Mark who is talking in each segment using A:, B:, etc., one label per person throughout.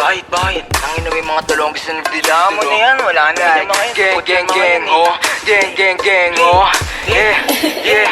A: Bakit? Ang ina, may mga dalawang gusto nagdila mo na yan. Wala na yung mga yun. Gang, oh. Gang, oh. Yeah.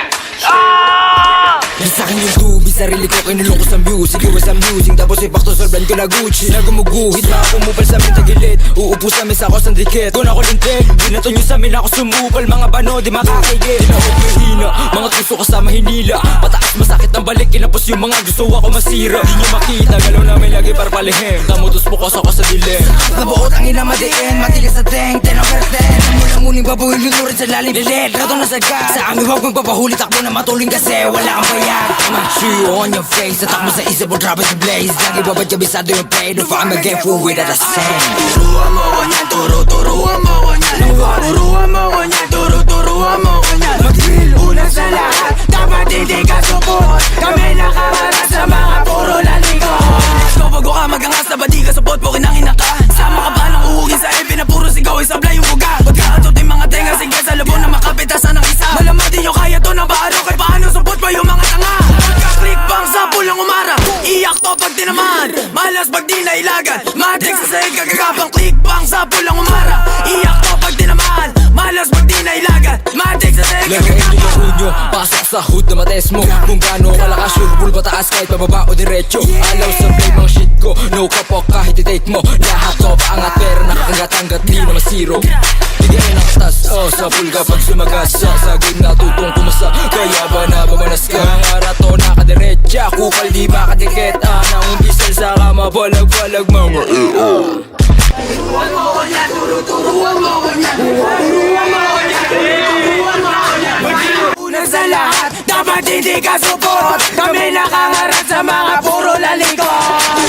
B: Nasa akin yung tubig, sarili ko kinulong ko sa music. Iwas ang music, tapos ipakto sa brand ko na Gucci. Nagumuguhit, mga pumupal sa amin tagilid. Uupo sa amin sa ako sa dikit. Kung ako lintik, binato nyo sa amin ako sumupal. Mga bano, di makakaigit. Di na ako mahina, mga tuso kasama hinila. Pataas masakit ang balik, kinapos yung mga gusto ako masira. Di nyo makita, galaw namin lagi para palihim. Tamutos bukas ako sa dilim. Nabuot ang ina madiin, matigas sa teng, 10 over 10. Mula muling babuhin yung lurid sa lalim. Lilit, rato na sagad. Sa amin huwag magpapahuli, takbo na matuling kasi wala kang bayad. I'ma chew on your face, tatak mo sa isip mo, drop it to blaze. Lagi babad kabisado yung play, don't find me get fool with the same. Turuan mo ko niyan, turuan mo ko niyan. Turuan mo ko niyan, turuan mo ko niyan. Mag-drill, una sa lahat, dapat hindi ka support. Kami nakaharap sa mga puro lalikot. So bago ka magangas na badi ka sa bot, pukin ang ina ka. Sama ka ba ng uhugin sa EP na puro sigaw, isablay yung buga. Ba't ka atot yung mga tenga, sige sa labo na makapitasan ng isa. Malamang di nyo kaya to ng baaro, kahit paano support pa yung mga tanga. Pagka-click bang sa pulang umara, iyak to pag tinaman, malas pag di nailagan. Matik sa sahig kagagapang click bang sa pulang umara, iyak to pag tinaman, malas pag di nailagan. Matik sa sahig lagayin nyo yung unyo, pasok sa hood na mates mo. Kung gaano kalakas yung bull pataas kahit pababa o diretso. Alaw sa play mga shit ko, no kapok kahit i-take mo. Lahat to paangat pero nakakangat-angat, di na masiro. Bigay na katas, sa pool kapag sumagasa. Sa game natutong kumasa, kaya ba nababanas ka? Ang arato nakadiretsa, kupal di ba kadikit? Nang diesel sa kama, balag-balag mga turuan mo ko niyan, turuan mo ko niyan. Turuan mo ko niyan, turuan mo ko niyan. Una sa lahat, dapat hindi ka support. Kami nakaharap sa mga puro lalikot.